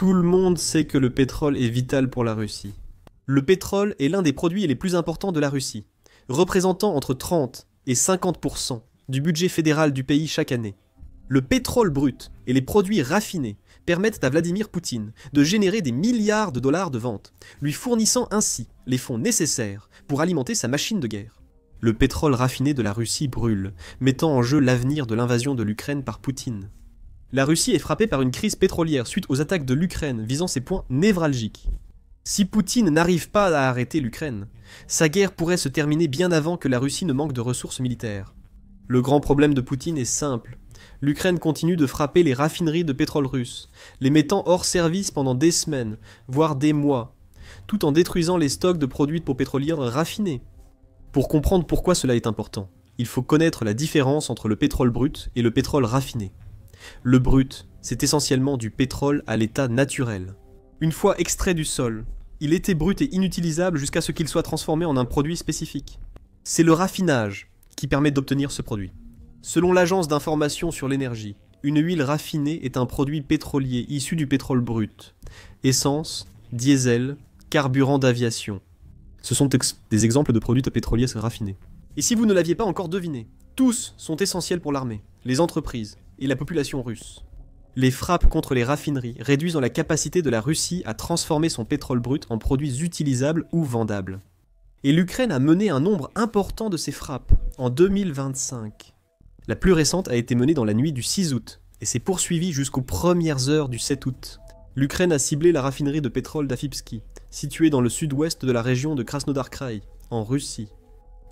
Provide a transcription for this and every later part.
Tout le monde sait que le pétrole est vital pour la Russie. Le pétrole est l'un des produits les plus importants de la Russie, représentant entre 30 et 50% du budget fédéral du pays chaque année. Le pétrole brut et les produits raffinés permettent à Vladimir Poutine de générer des milliards de dollars de ventes, lui fournissant ainsi les fonds nécessaires pour alimenter sa machine de guerre. Le pétrole raffiné de la Russie brûle, mettant en jeu l'avenir de l'invasion de l'Ukraine par Poutine. La Russie est frappée par une crise pétrolière suite aux attaques de l'Ukraine visant ses points névralgiques. Si Poutine n'arrive pas à arrêter l'Ukraine, sa guerre pourrait se terminer bien avant que la Russie ne manque de ressources militaires. Le grand problème de Poutine est simple. L'Ukraine continue de frapper les raffineries de pétrole russes, les mettant hors service pendant des semaines, voire des mois, tout en détruisant les stocks de produits pétroliers raffinés. Pour comprendre pourquoi cela est important, il faut connaître la différence entre le pétrole brut et le pétrole raffiné. Le brut, c'est essentiellement du pétrole à l'état naturel. Une fois extrait du sol, il était brut et inutilisable jusqu'à ce qu'il soit transformé en un produit spécifique. C'est le raffinage qui permet d'obtenir ce produit. Selon l'Agence d'information sur l'énergie, une huile raffinée est un produit pétrolier issu du pétrole brut. Essence, diesel, carburant d'aviation. Ce sont des exemples de produits pétroliers raffinés. Et si vous ne l'aviez pas encore deviné, tous sont essentiels pour l'armée, les entreprises et la population russe. Les frappes contre les raffineries réduisent la capacité de la Russie à transformer son pétrole brut en produits utilisables ou vendables. Et l'Ukraine a mené un nombre important de ces frappes en 2025. La plus récente a été menée dans la nuit du 6 août et s'est poursuivie jusqu'aux premières heures du 7 août. L'Ukraine a ciblé la raffinerie de pétrole d'Afipski, située dans le sud-ouest de la région de Krasnodar Krai, en Russie.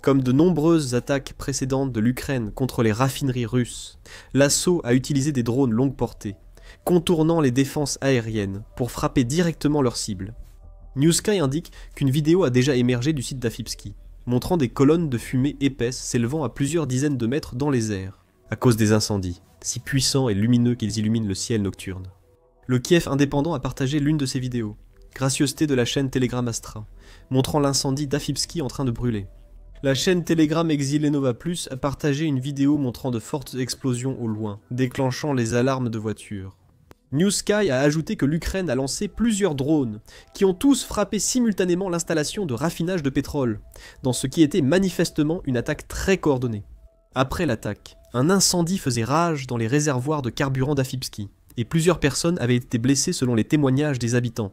Comme de nombreuses attaques précédentes de l'Ukraine contre les raffineries russes, l'assaut a utilisé des drones longue portée, contournant les défenses aériennes pour frapper directement leurs cibles. Newsky indique qu'une vidéo a déjà émergé du site d'Afipski, montrant des colonnes de fumée épaisses s'élevant à plusieurs dizaines de mètres dans les airs, à cause des incendies, si puissants et lumineux qu'ils illuminent le ciel nocturne. Le Kiev indépendant a partagé l'une de ces vidéos, gracieuseté de la chaîne Telegram Astra, montrant l'incendie d'Afipski en train de brûler. La chaîne Telegram Exilé Nova Plus a partagé une vidéo montrant de fortes explosions au loin, déclenchant les alarmes de voitures. Newsky a ajouté que l'Ukraine a lancé plusieurs drones, qui ont tous frappé simultanément l'installation de raffinage de pétrole, dans ce qui était manifestement une attaque très coordonnée. Après l'attaque, un incendie faisait rage dans les réservoirs de carburant d'Afipski, et plusieurs personnes avaient été blessées selon les témoignages des habitants.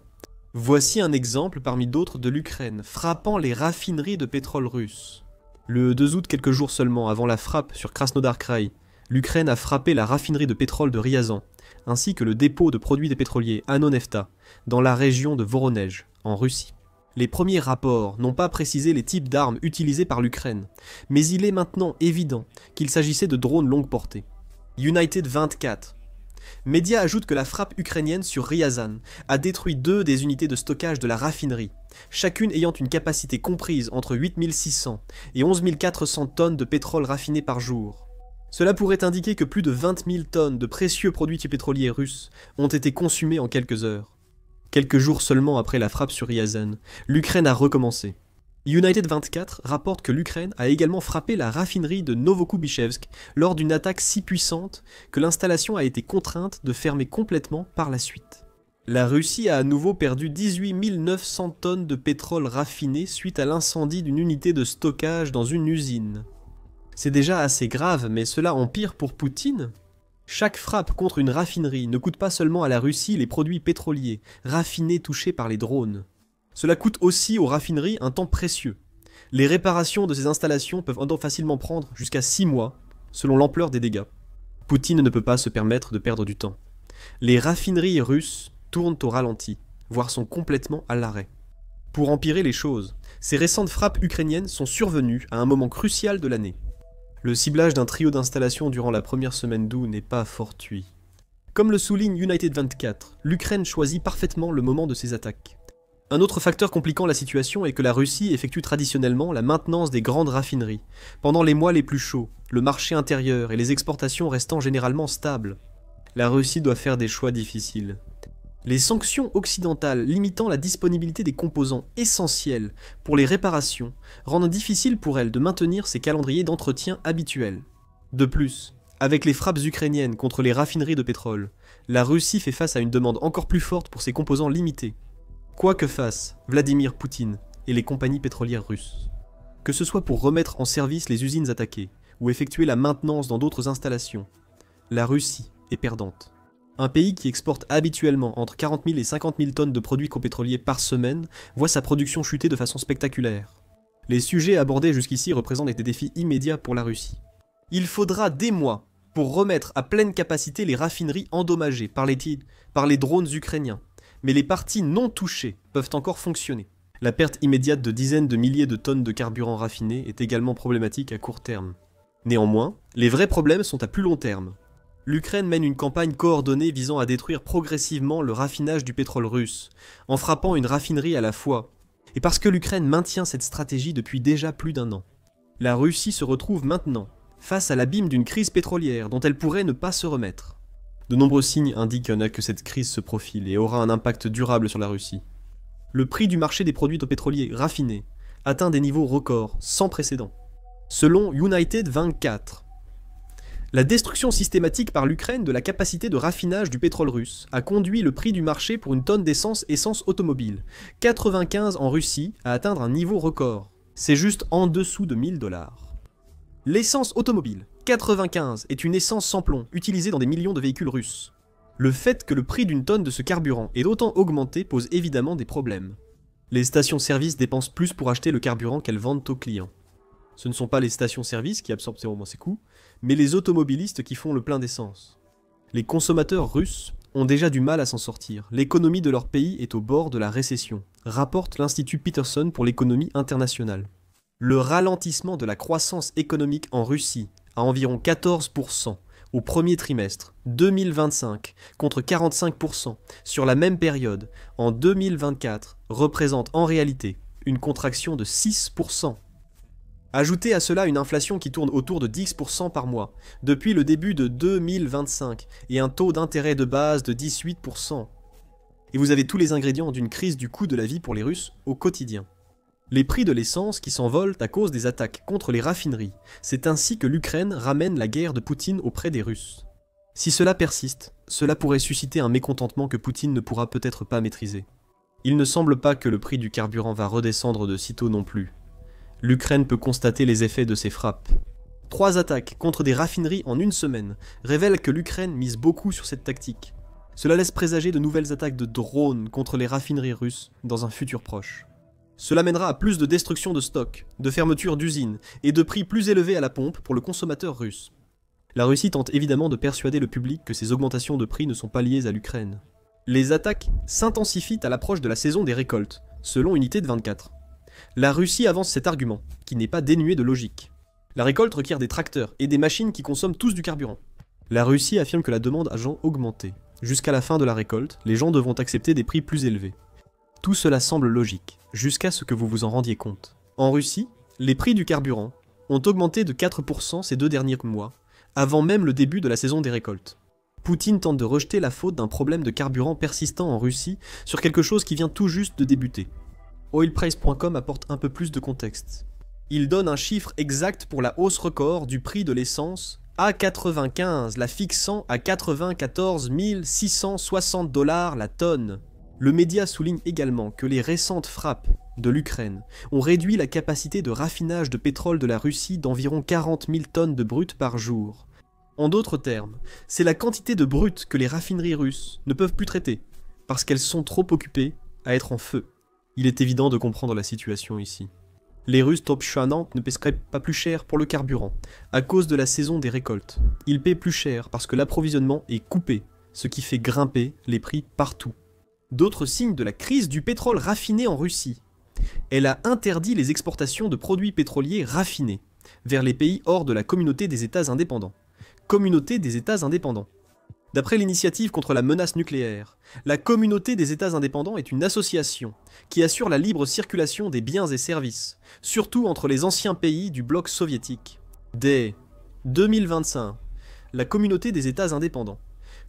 Voici un exemple parmi d'autres de l'Ukraine frappant les raffineries de pétrole russes. Le 2 août, quelques jours seulement avant la frappe sur Krasnodar Krai, l'Ukraine a frappé la raffinerie de pétrole de Ryazan, ainsi que le dépôt de produits des pétroliers Anonefta, dans la région de Voronej, en Russie. Les premiers rapports n'ont pas précisé les types d'armes utilisées par l'Ukraine, mais il est maintenant évident qu'il s'agissait de drones longue portée. United 24. Média ajoute que la frappe ukrainienne sur Ryazan a détruit 2 des unités de stockage de la raffinerie, chacune ayant une capacité comprise entre 8600 et 11 400 tonnes de pétrole raffiné par jour. Cela pourrait indiquer que plus de 20 000 tonnes de précieux produits pétroliers russes ont été consumés en quelques heures. Quelques jours seulement après la frappe sur Ryazan, l'Ukraine a recommencé. United 24 rapporte que l'Ukraine a également frappé la raffinerie de Novokubichevsk lors d'une attaque si puissante que l'installation a été contrainte de fermer complètement par la suite. La Russie a à nouveau perdu 18 900 tonnes de pétrole raffiné suite à l'incendie d'une unité de stockage dans une usine. C'est déjà assez grave, mais cela empire pour Poutine. Chaque frappe contre une raffinerie ne coûte pas seulement à la Russie les produits pétroliers, raffinés touchés par les drones. Cela coûte aussi aux raffineries un temps précieux. Les réparations de ces installations peuvent facilement prendre jusqu'à 6 mois, selon l'ampleur des dégâts. Poutine ne peut pas se permettre de perdre du temps. Les raffineries russes tournent au ralenti, voire sont complètement à l'arrêt. Pour empirer les choses, ces récentes frappes ukrainiennes sont survenues à un moment crucial de l'année. Le ciblage d'un trio d'installations durant la première semaine d'août n'est pas fortuit. Comme le souligne United 24, l'Ukraine choisit parfaitement le moment de ses attaques. Un autre facteur compliquant la situation est que la Russie effectue traditionnellement la maintenance des grandes raffineries, pendant les mois les plus chauds, le marché intérieur et les exportations restant généralement stables. La Russie doit faire des choix difficiles. Les sanctions occidentales limitant la disponibilité des composants essentiels pour les réparations rendent difficile pour elle de maintenir ses calendriers d'entretien habituels. De plus, avec les frappes ukrainiennes contre les raffineries de pétrole, La Russie fait face à une demande encore plus forte pour ses composants limités. Quoi que fassent Vladimir Poutine et les compagnies pétrolières russes, que ce soit pour remettre en service les usines attaquées ou effectuer la maintenance dans d'autres installations, la Russie est perdante. Un pays qui exporte habituellement entre 40 000 et 50 000 tonnes de produits pétroliers par semaine voit sa production chuter de façon spectaculaire. Les sujets abordés jusqu'ici représentent des défis immédiats pour la Russie. Il faudra des mois pour remettre à pleine capacité les raffineries endommagées par les drones ukrainiens, mais les parties non touchées peuvent encore fonctionner. La perte immédiate de dizaines de milliers de tonnes de carburant raffiné est également problématique à court terme. Néanmoins, les vrais problèmes sont à plus long terme. L'Ukraine mène une campagne coordonnée visant à détruire progressivement le raffinage du pétrole russe, en frappant une raffinerie à la fois. Et parce que l'Ukraine maintient cette stratégie depuis déjà plus d'1 an, la Russie se retrouve maintenant face à l'abîme d'une crise pétrolière dont elle pourrait ne pas se remettre. De nombreux signes indiquent que cette crise se profile et aura un impact durable sur la Russie. Le prix du marché des produits pétroliers raffinés atteint des niveaux records sans précédent. Selon United 24, la destruction systématique par l'Ukraine de la capacité de raffinage du pétrole russe a conduit le prix du marché pour une tonne d'essence automobile, 95 en Russie, à atteindre un niveau record. C'est juste en dessous de 1 000 $. L'essence automobile, 95, est une essence sans plomb, utilisée dans des millions de véhicules russes. Le fait que le prix d'une tonne de ce carburant ait autant augmenté pose évidemment des problèmes. Les stations-service dépensent plus pour acheter le carburant qu'elles vendent aux clients. Ce ne sont pas les stations-service qui absorbent ces coûts, mais les automobilistes qui font le plein d'essence. Les consommateurs russes ont déjà du mal à s'en sortir. L'économie de leur pays est au bord de la récession, rapporte l'Institut Peterson pour l'économie internationale. Le ralentissement de la croissance économique en Russie à environ 14% au premier trimestre 2025 contre 45% sur la même période en 2024 représente en réalité une contraction de 6%. Ajoutez à cela une inflation qui tourne autour de 10% par mois depuis le début de 2025 et un taux d'intérêt de base de 18%. Et vous avez tous les ingrédients d'une crise du coût de la vie pour les Russes au quotidien. Les prix de l'essence qui s'envolent à cause des attaques contre les raffineries, c'est ainsi que l'Ukraine ramène la guerre de Poutine auprès des Russes. Si cela persiste, cela pourrait susciter un mécontentement que Poutine ne pourra peut-être pas maîtriser. Il ne semble pas que le prix du carburant va redescendre de sitôt non plus. L'Ukraine peut constater les effets de ces frappes. 3 attaques contre des raffineries en 1 semaine révèlent que l'Ukraine mise beaucoup sur cette tactique. Cela laisse présager de nouvelles attaques de drones contre les raffineries russes dans un futur proche. Cela mènera à plus de destruction de stocks, de fermeture d'usines et de prix plus élevés à la pompe pour le consommateur russe. La Russie tente évidemment de persuader le public que ces augmentations de prix ne sont pas liées à l'Ukraine. Les attaques s'intensifient à l'approche de la saison des récoltes, selon Unité de 24. La Russie avance cet argument, qui n'est pas dénué de logique. La récolte requiert des tracteurs et des machines qui consomment tous du carburant. La Russie affirme que la demande a augmenté. Jusqu'à la fin de la récolte, les gens devront accepter des prix plus élevés. Tout cela semble logique, jusqu'à ce que vous vous en rendiez compte. En Russie, les prix du carburant ont augmenté de 4% ces 2 derniers mois, avant même le début de la saison des récoltes. Poutine tente de rejeter la faute d'un problème de carburant persistant en Russie sur quelque chose qui vient tout juste de débuter. Oilprice.com apporte un peu plus de contexte. Il donne un chiffre exact pour la hausse record du prix de l'essence A95, la fixant à 94 660 $ la tonne. Le média souligne également que les récentes frappes de l'Ukraine ont réduit la capacité de raffinage de pétrole de la Russie d'environ 40 000 tonnes de brut par jour. En d'autres termes, c'est la quantité de brut que les raffineries russes ne peuvent plus traiter, parce qu'elles sont trop occupées à être en feu. Il est évident de comprendre la situation ici. Les Russes top-chanantes ne paieraient pas plus cher pour le carburant, à cause de la saison des récoltes. Ils paient plus cher parce que l'approvisionnement est coupé, ce qui fait grimper les prix partout. D'autres signes de la crise du pétrole raffiné en Russie. Elle a interdit les exportations de produits pétroliers raffinés vers les pays hors de la communauté des États indépendants. Communauté des États indépendants. D'après l'initiative contre la menace nucléaire, la Communauté des États indépendants est une association qui assure la libre circulation des biens et services, surtout entre les anciens pays du bloc soviétique. Dès 2025, la Communauté des États indépendants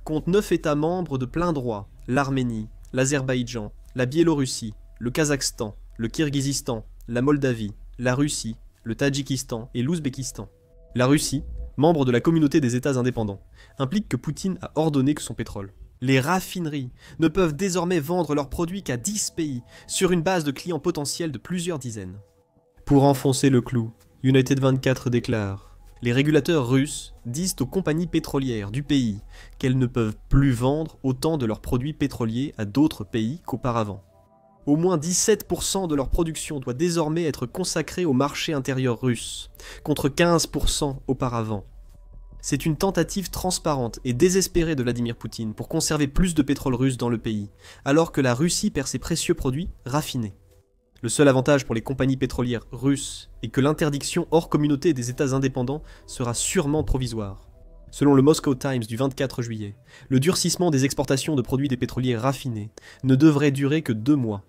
compte 9 États membres de plein droit: l'Arménie, l'Azerbaïdjan, la Biélorussie, le Kazakhstan, le Kirghizistan, la Moldavie, la Russie, le Tadjikistan et l'Ouzbékistan. La Russie, membre de la Communauté des États indépendants, implique que Poutine a ordonné que son pétrole Les raffineries ne peuvent désormais vendre leurs produits qu'à 10 pays, sur une base de clients potentiels de plusieurs dizaines. Pour enfoncer le clou, United 24 déclare: les régulateurs russes disent aux compagnies pétrolières du pays qu'elles ne peuvent plus vendre autant de leurs produits pétroliers à d'autres pays qu'auparavant. Au moins 17% de leur production doit désormais être consacrée au marché intérieur russe, contre 15% auparavant. C'est une tentative transparente et désespérée de Vladimir Poutine pour conserver plus de pétrole russe dans le pays, alors que la Russie perd ses précieux produits raffinés. Le seul avantage pour les compagnies pétrolières russes est que l'interdiction hors communauté des États indépendants sera sûrement provisoire. Selon le Moscow Times du 24 juillet, le durcissement des exportations de produits des pétroliers raffinés ne devrait durer que 2 mois.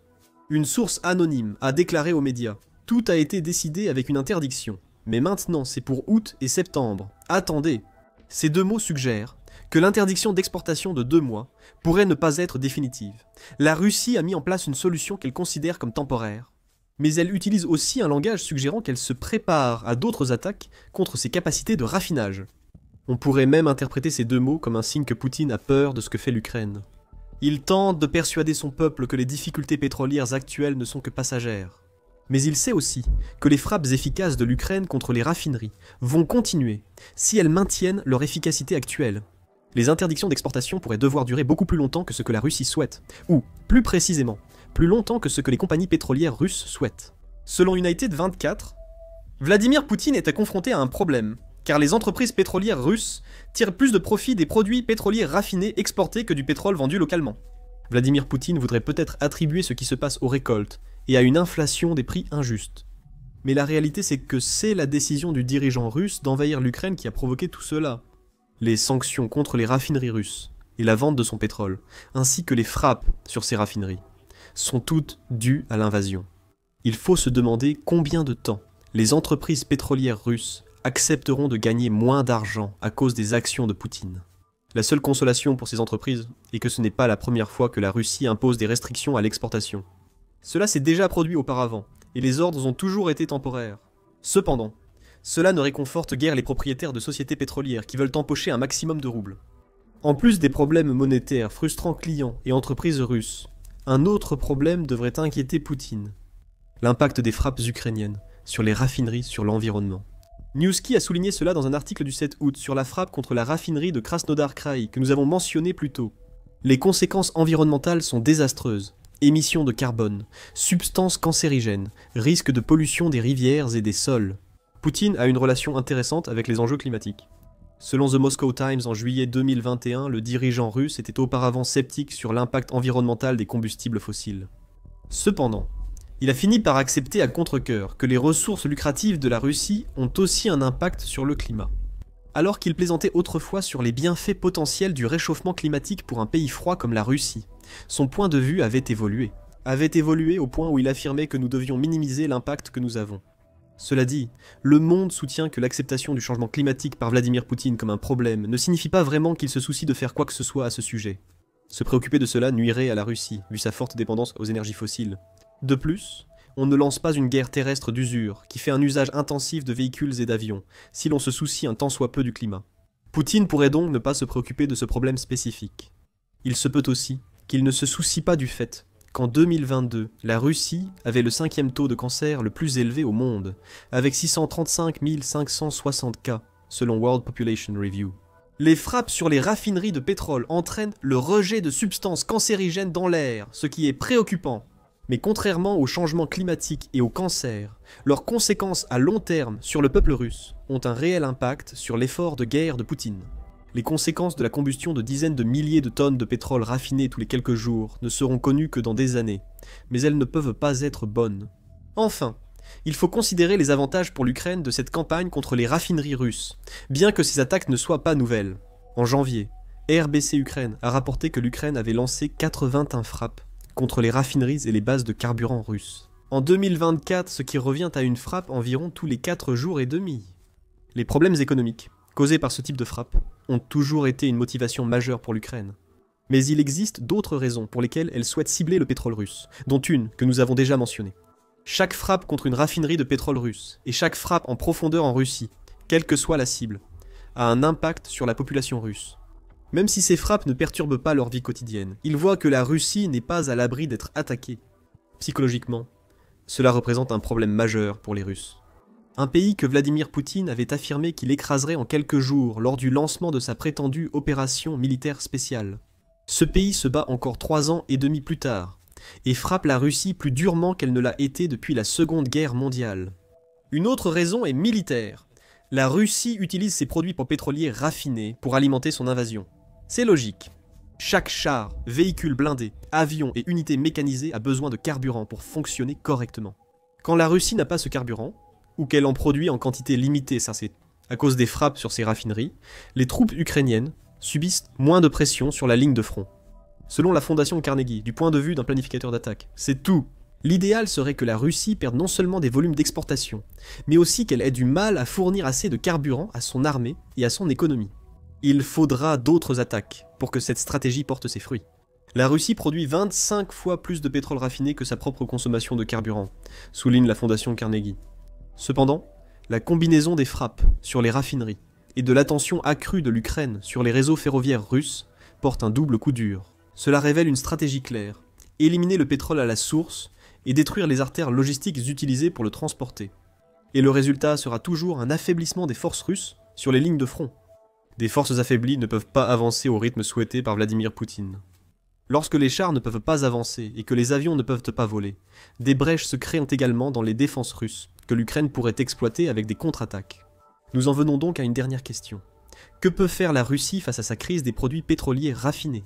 Une source anonyme a déclaré aux médias: tout a été décidé avec une interdiction, mais maintenant c'est pour août et septembre. Attendez. Ces 2 mots suggèrent que l'interdiction d'exportation de 2 mois pourrait ne pas être définitive. La Russie a mis en place une solution qu'elle considère comme temporaire, mais elle utilise aussi un langage suggérant qu'elle se prépare à d'autres attaques contre ses capacités de raffinage. On pourrait même interpréter ces 2 mots comme un signe que Poutine a peur de ce que fait l'Ukraine. Il tente de persuader son peuple que les difficultés pétrolières actuelles ne sont que passagères. Mais il sait aussi que les frappes efficaces de l'Ukraine contre les raffineries vont continuer si elles maintiennent leur efficacité actuelle. Les interdictions d'exportation pourraient devoir durer beaucoup plus longtemps que ce que la Russie souhaite, ou, plus précisément, plus longtemps que ce que les compagnies pétrolières russes souhaitent. Selon United 24, Vladimir Poutine était confronté à un problème, car les entreprises pétrolières russes tirent plus de profit des produits pétroliers raffinés exportés que du pétrole vendu localement. Vladimir Poutine voudrait peut-être attribuer ce qui se passe aux récoltes et à une inflation des prix injuste. Mais la réalité, c'est que c'est la décision du dirigeant russe d'envahir l'Ukraine qui a provoqué tout cela. Les sanctions contre les raffineries russes et la vente de son pétrole, ainsi que les frappes sur ces raffineries, sont toutes dues à l'invasion. Il faut se demander combien de temps les entreprises pétrolières russes accepteront de gagner moins d'argent à cause des actions de Poutine. La seule consolation pour ces entreprises est que ce n'est pas la première fois que la Russie impose des restrictions à l'exportation. Cela s'est déjà produit auparavant, et les ordres ont toujours été temporaires. Cependant, cela ne réconforte guère les propriétaires de sociétés pétrolières qui veulent empocher un maximum de roubles. En plus des problèmes monétaires frustrant clients et entreprises russes, un autre problème devrait inquiéter Poutine: l'impact des frappes ukrainiennes sur les raffineries sur l'environnement. Newsky a souligné cela dans un article du 7 août sur la frappe contre la raffinerie de Krasnodar Krai que nous avons mentionné plus tôt. Les conséquences environnementales sont désastreuses: émissions de carbone, substances cancérigènes, risque de pollution des rivières et des sols. Poutine a une relation intéressante avec les enjeux climatiques. Selon The Moscow Times en juillet 2021, le dirigeant russe était auparavant sceptique sur l'impact environnemental des combustibles fossiles. Cependant, il a fini par accepter à contre-cœur que les ressources lucratives de la Russie ont aussi un impact sur le climat. Alors qu'il plaisantait autrefois sur les bienfaits potentiels du réchauffement climatique pour un pays froid comme la Russie, son point de vue avait évolué au point où il affirmait que nous devions minimiser l'impact que nous avons. Cela dit, le monde soutient que l'acceptation du changement climatique par Vladimir Poutine comme un problème ne signifie pas vraiment qu'il se soucie de faire quoi que ce soit à ce sujet. Se préoccuper de cela nuirait à la Russie, vu sa forte dépendance aux énergies fossiles. De plus, on ne lance pas une guerre terrestre d'usure qui fait un usage intensif de véhicules et d'avions, si l'on se soucie un tant soit peu du climat. Poutine pourrait donc ne pas se préoccuper de ce problème spécifique. Il se peut aussi qu'il ne se soucie pas du fait qu'en 2022, la Russie avait le 5e taux de cancer le plus élevé au monde, avec 635 560 cas, selon World Population Review. Les frappes sur les raffineries de pétrole entraînent le rejet de substances cancérigènes dans l'air, ce qui est préoccupant. Mais contrairement au changement climatique et au cancer, leurs conséquences à long terme sur le peuple russe ont un réel impact sur l'effort de guerre de Poutine. Les conséquences de la combustion de dizaines de milliers de tonnes de pétrole raffiné tous les quelques jours ne seront connues que dans des années, mais elles ne peuvent pas être bonnes. Enfin, il faut considérer les avantages pour l'Ukraine de cette campagne contre les raffineries russes, bien que ces attaques ne soient pas nouvelles. En janvier, RBC Ukraine a rapporté que l'Ukraine avait lancé 81 frappes contre les raffineries et les bases de carburant russes. En 2024, ce qui revient à une frappe environ tous les 4 jours et demi. Les problèmes économiques causés par ce type de frappe ont toujours été une motivation majeure pour l'Ukraine. Mais il existe d'autres raisons pour lesquelles elle souhaite cibler le pétrole russe, dont une que nous avons déjà mentionnée. Chaque frappe contre une raffinerie de pétrole russe, et chaque frappe en profondeur en Russie, quelle que soit la cible, a un impact sur la population russe. Même si ces frappes ne perturbent pas leur vie quotidienne, ils voient que la Russie n'est pas à l'abri d'être attaquée. Psychologiquement, cela représente un problème majeur pour les Russes. Un pays que Vladimir Poutine avait affirmé qu'il écraserait en quelques jours lors du lancement de sa prétendue opération militaire spéciale. Ce pays se bat encore 3 ans et demi plus tard, et frappe la Russie plus durement qu'elle ne l'a été depuis la Seconde Guerre mondiale. Une autre raison est militaire. La Russie utilise ses produits pétroliers raffinés pour alimenter son invasion. C'est logique. Chaque char, véhicule blindé, avion et unité mécanisée a besoin de carburant pour fonctionner correctement. Quand la Russie n'a pas ce carburant, ou qu'elle en produit en quantité limitée, ça c'est à cause des frappes sur ses raffineries, les troupes ukrainiennes subissent moins de pression sur la ligne de front. Selon la fondation Carnegie, du point de vue d'un planificateur d'attaque, c'est tout. L'idéal serait que la Russie perde non seulement des volumes d'exportation, mais aussi qu'elle ait du mal à fournir assez de carburant à son armée et à son économie. Il faudra d'autres attaques pour que cette stratégie porte ses fruits. La Russie produit 25 fois plus de pétrole raffiné que sa propre consommation de carburant, souligne la fondation Carnegie. Cependant, la combinaison des frappes sur les raffineries et de l'attention accrue de l'Ukraine sur les réseaux ferroviaires russes porte un double coup dur. Cela révèle une stratégie claire, éliminer le pétrole à la source et détruire les artères logistiques utilisées pour le transporter. Et le résultat sera toujours un affaiblissement des forces russes sur les lignes de front. Des forces affaiblies ne peuvent pas avancer au rythme souhaité par Vladimir Poutine. Lorsque les chars ne peuvent pas avancer et que les avions ne peuvent pas voler, des brèches se créent également dans les défenses russes, que l'Ukraine pourrait exploiter avec des contre-attaques. Nous en venons donc à une dernière question. Que peut faire la Russie face à sa crise des produits pétroliers raffinés?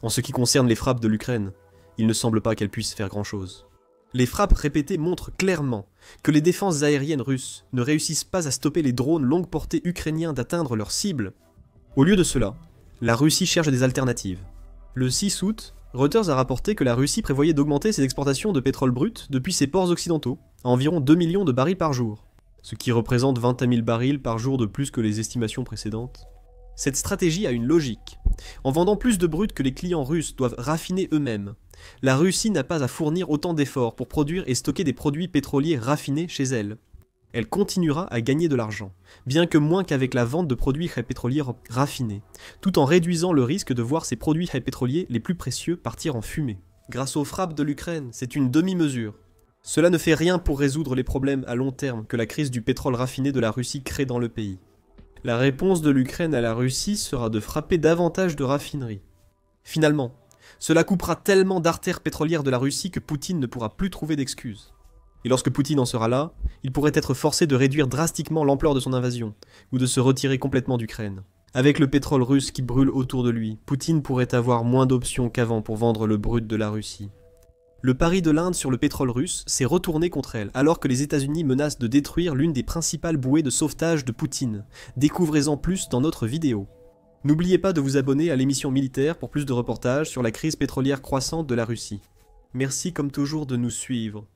En ce qui concerne les frappes de l'Ukraine, il ne semble pas qu'elle puisse faire grand-chose. Les frappes répétées montrent clairement que les défenses aériennes russes ne réussissent pas à stopper les drones longue portée ukrainiens d'atteindre leurs cibles. Au lieu de cela, la Russie cherche des alternatives. Le 6 août, Reuters a rapporté que la Russie prévoyait d'augmenter ses exportations de pétrole brut depuis ses ports occidentaux à environ 2 millions de barils par jour, ce qui représente 20 000 barils par jour de plus que les estimations précédentes. Cette stratégie a une logique. En vendant plus de brut que les clients russes doivent raffiner eux-mêmes, la Russie n'a pas à fournir autant d'efforts pour produire et stocker des produits pétroliers raffinés chez elle. Elle continuera à gagner de l'argent, bien que moins qu'avec la vente de produits pétroliers raffinés, tout en réduisant le risque de voir ces produits pétroliers les plus précieux partir en fumée. Grâce aux frappes de l'Ukraine, c'est une demi-mesure. Cela ne fait rien pour résoudre les problèmes à long terme que la crise du pétrole raffiné de la Russie crée dans le pays. La réponse de l'Ukraine à la Russie sera de frapper davantage de raffineries. Finalement, cela coupera tellement d'artères pétrolières de la Russie que Poutine ne pourra plus trouver d'excuses. Et lorsque Poutine en sera là, il pourrait être forcé de réduire drastiquement l'ampleur de son invasion, ou de se retirer complètement d'Ukraine. Avec le pétrole russe qui brûle autour de lui, Poutine pourrait avoir moins d'options qu'avant pour vendre le brut de la Russie. Le pari de l'Inde sur le pétrole russe s'est retourné contre elle, alors que les États-Unis menacent de détruire l'une des principales bouées de sauvetage de Poutine. Découvrez-en plus dans notre vidéo. N'oubliez pas de vous abonner à l'émission Militaire pour plus de reportages sur la crise pétrolière croissante de la Russie. Merci comme toujours de nous suivre.